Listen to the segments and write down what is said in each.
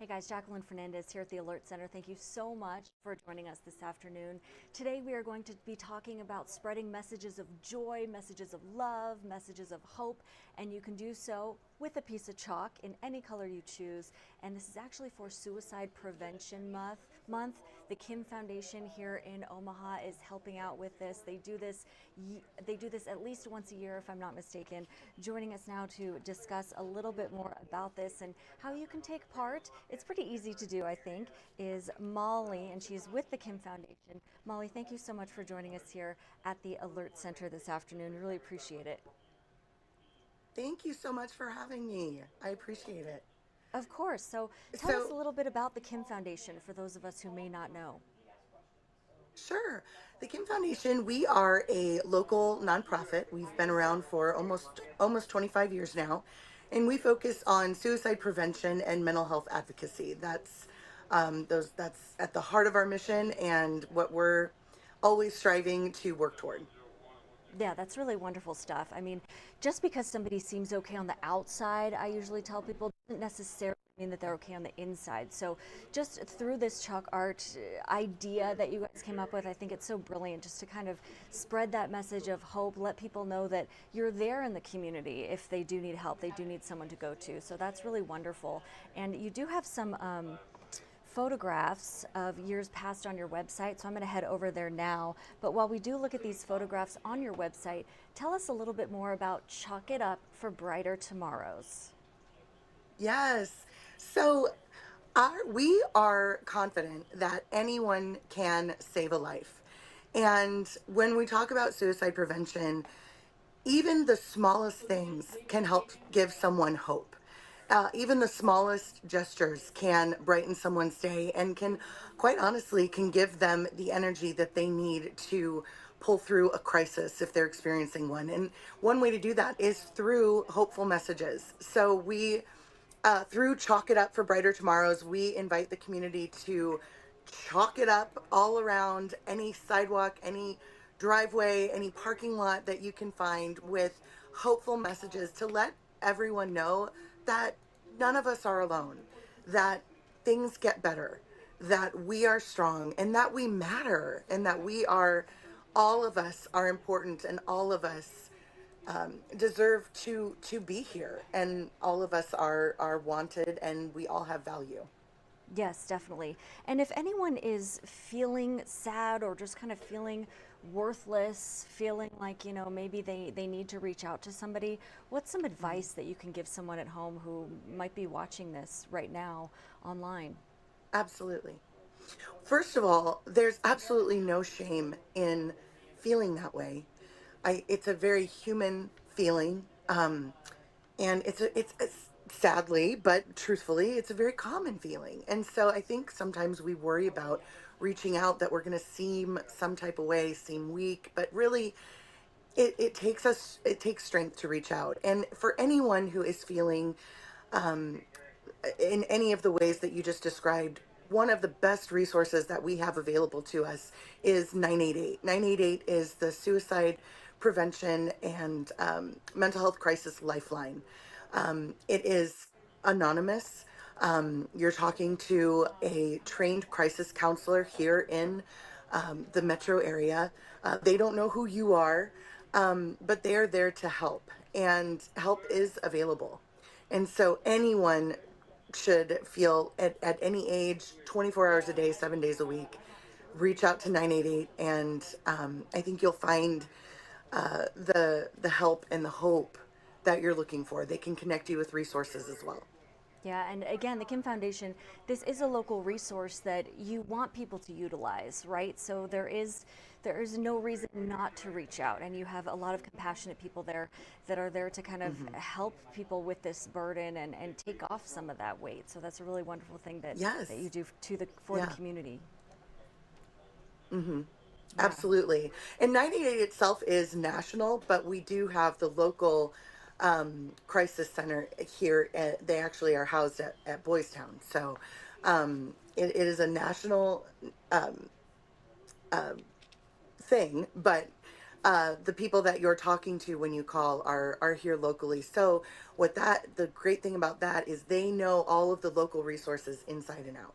Hey guys, Jacqueline Fernandez here at the Alert Center. Thank you so much for joining us this afternoon. Today we are going to be talking about spreading messages of joy, messages of love, messages of hope, and you can do so with a piece of chalk in any color you choose. And this is actually for Suicide Prevention Month. The Kim Foundation here in Omaha is helping out with this. They do this at least once a year, if I'm not mistaken. Joining us now to discuss a little bit more about this and how you can take part, it's pretty easy to do, I think, is Molly, and she's with the Kim Foundation. Molly, thank you so much for joining us here at the Alert Center this afternoon. Really appreciate it. Thank you so much for having me. I appreciate it. Of course. So tell us a So, little bit about the Kim Foundation for those of us who may not know. sure, the Kim Foundation, we are a local nonprofit. We've been around for almost 25 years now, and we focus on suicide prevention and mental health advocacy. That's at the heart of our mission and what we're always striving to work toward. Yeah, that's really wonderful stuff. I mean, just because somebody seems okay on the outside, I usually tell people, doesn't necessarily mean that they're okay on the inside. So, just through this chalk art idea that you guys came up with, I think it's so brilliant just to kind of spread that message of hope, let people know that you're there in the community if they do need help, they do need someone to go to. So, that's really wonderful. And you do have some photographs of years past on your website, so I'm going to head over there now. But while we do look at these photographs on your website, tell us a little bit more about Chalk It Up for Brighter Tomorrows. Yes. So, we are confident that anyone can save a life. And when we talk about suicide prevention, even the smallest things can help give someone hope. Even the smallest gestures can brighten someone's day and can, quite honestly, can give them the energy that they need to pull through a crisis if they're experiencing one. And one way to do that is through hopeful messages. So through Chalk It Up for Brighter Tomorrows, we invite the community to chalk it up all around any sidewalk, any driveway, any parking lot that you can find with hopeful messages to let everyone know that none of us are alone, that things get better, that we are strong, and that we matter, and that all of us are important, and all of us deserve to be here, and all of us are wanted, and we all have value. Yes, definitely. And if anyone is feeling sad or just kind of feeling worthless, feeling like, maybe they need to reach out to somebody, what's some Mhm. advice that you can give someone at home who might be watching this right now online? Absolutely. First of all, there's absolutely no shame in feeling that way. It's a very human feeling, and it's sadly, but truthfully, it's a very common feeling. And so I think sometimes we worry about reaching out, that we're going to seem some type of way, seem weak, but really, it takes strength to reach out. And for anyone who is feeling um, in any of the ways that you just described, one of the best resources that we have available to us is 988. 988 is the suicide prevention and mental health crisis lifeline. It is anonymous. You're talking to a trained crisis counselor here in the metro area. They don't know who you are, but they are there to help, and help is available. And so anyone should feel at any age, 24 hours a day, 7 days a week, reach out to 988. And I think you'll find the help and the hope that you're looking for. They can connect you with resources as well. Yeah, and again, the Kim Foundation, this is a local resource that you want people to utilize, right? So there is no reason not to reach out, and you have a lot of compassionate people there that are there to kind of Hmm. help people with this burden and take off some of that weight. So that's a really wonderful thing that you Yes. do for the Yeah. community. Hmm. Yeah. Absolutely. And 988 itself is national, but we do have the local crisis center here. They actually are housed at Boys Town. So it is a national um, uh, thing, but the people that you're talking to when you call are here locally. So the great thing about that is they know all of the local resources inside and out.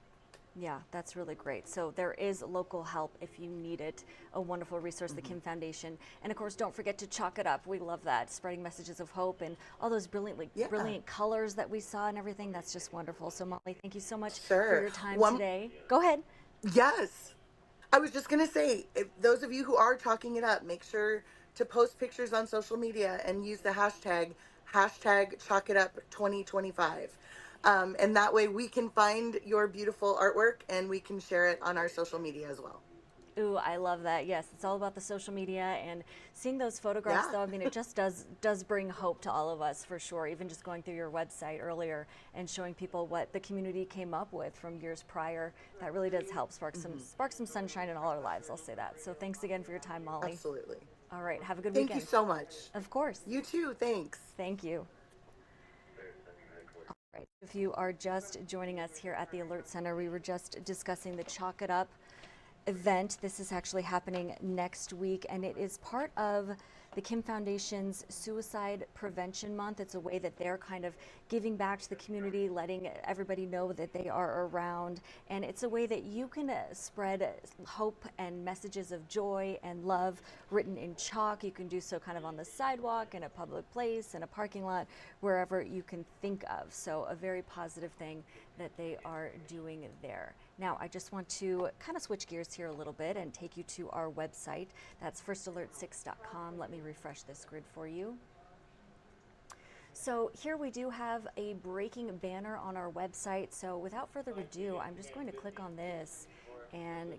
Yeah, that's really great. So there is local help if you need it. A wonderful resource, the Hmm. Kim Foundation. And of course, don't forget to chalk it up. We love that. Spreading messages of hope and all those Yeah, brilliant colors that we saw and everything. That's just wonderful. So Molly, thank you so much for sure. your time One, today. Go ahead. yes. I was just going to say, if those of you who are talking it up, make sure to post pictures on social media and use the hashtag chalk it up 2025. And that way we can find your beautiful artwork and we can share it on our social media as well. Ooh, I love that. Yes, it's all about the social media and seeing those photographs Yeah. though. I mean, it just does bring hope to all of us for sure. Even just going through your website earlier and showing people what the community came up with from years prior, that really does help Hmm. spark some sunshine in all our lives. I'll say that. So thanks again for your time, Molly. Absolutely. All right, have a good Thank you weekend. so much. Of course. You too. Thanks. Thank you. Right. If you are just joining us here at the Alert Center, we were just discussing the Chalk It Up event. This is actually happening next week, and it is part of the Kim Foundation's Suicide Prevention Month. It's a way that they're kind of giving back to the community, letting everybody know that they are around, and it's a way that you can spread hope and messages of joy and love written in chalk. You can do so kind of on the sidewalk, in a public place, in a parking lot, wherever you can think of. So a very positive thing that they are doing there. Now, I just want to kind of switch gears here a little bit and take you to our website. That's firstalert6.com. Let me refresh this grid for you. So here we do have a breaking banner on our website. So without further ado, I'm just going to click on this and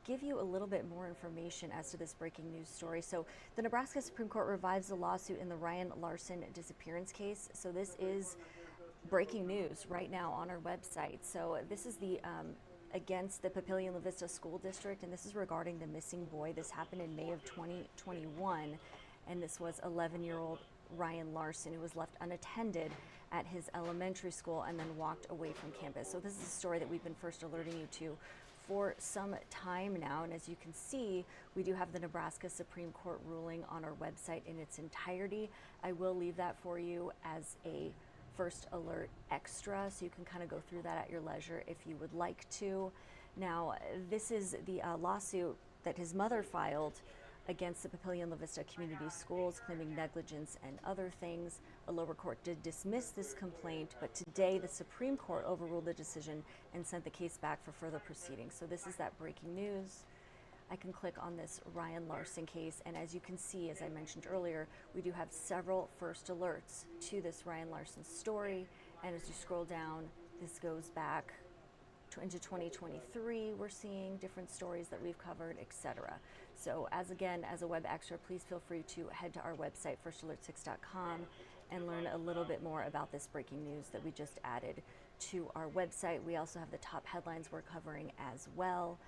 give you a little bit more information as to this breaking news story. So the Nebraska Supreme Court revives the lawsuit in the Ryan Larson disappearance case. So this is breaking news right now on our website. So this is the against the Papillion La Vista School District, and this is regarding the missing boy. This happened in May of 2021, and this was 11-year-old Ryan Larson, who was left unattended at his elementary school and then walked away from campus. So this is a story that we've been first alerting you to for some time now, and as you can see, we do have the Nebraska Supreme Court ruling on our website in its entirety. I will leave that for you as a First Alert Extra, so you can kind of go through that at your leisure if you would like to. Now, this is the lawsuit that his mother filed against the Papillion La Vista Community Schools, claiming negligence and other things. A lower court did dismiss this complaint, but today the Supreme Court overruled the decision and sent the case back for further proceedings. So this is that breaking news. I can click on this Ryan Larson case, and as you can see, as I mentioned earlier, we do have several first alerts to this Ryan Larson story, and as you scroll down, this goes back into 2023. We're seeing different stories that we've covered, etc. So as a web extra, please feel free to head to our website, firstalert6.com, and learn a little bit more about this breaking news that we just added to our website. We also have the top headlines we're covering as well,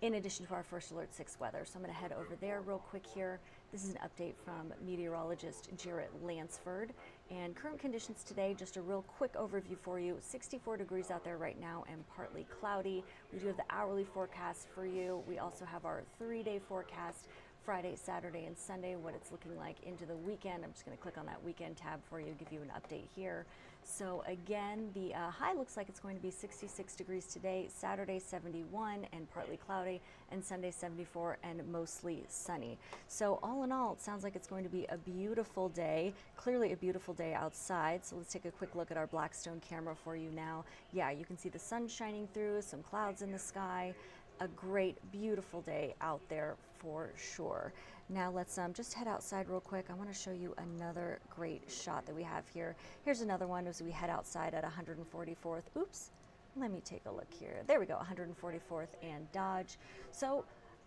in addition to our First Alert 6 weather. So I'm going to head over there real quick here. This is an update from meteorologist Jarrett Lansford. And current conditions today, just a real quick overview for you. 64 degrees out there right now and partly cloudy. We do have the hourly forecast for you. We also have our 3-day forecast, Friday, Saturday, and Sunday, what it's looking like into the weekend. I'm just going to click on that weekend tab for you, give you an update here. So again, the high looks like it's going to be 66 degrees today, Saturday 71 and partly cloudy, and Sunday 74 and mostly sunny. So all in all, it sounds like it's going to be a beautiful day, clearly a beautiful day outside. So let's take a quick look at our Blackstone camera for you now. Yeah, you can see the sun shining through, some clouds in the sky. A great, beautiful day out there for sure. Now let's just head outside real quick. I want to show you another great shot that we have here. Here's another one as we head outside at 144th. Oops, let me take a look here. There we go, 144th and Dodge. So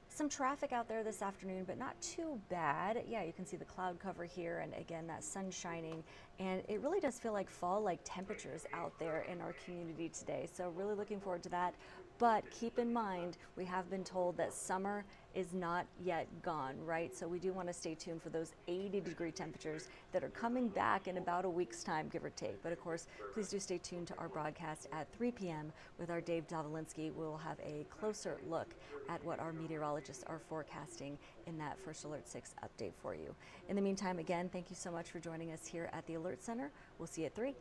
some traffic out there this afternoon, but not too bad. Yeah, you can see the cloud cover here, and again, that sun shining. And it really does feel like fall-like temperatures out there in our community today. So really looking forward to that. But keep in mind, we have been told that summer is not yet gone, right? So we do want to stay tuned for those 80-degree temperatures that are coming back in about a week's time, give or take. But of course, please do stay tuned to our broadcast at 3 p.m. with our Dave Dovalinsky. We'll have a closer look at what our meteorologists are forecasting in that First Alert 6 update for you. In the meantime, again, thank you so much for joining us here at the Alert Center. We'll see you at 3.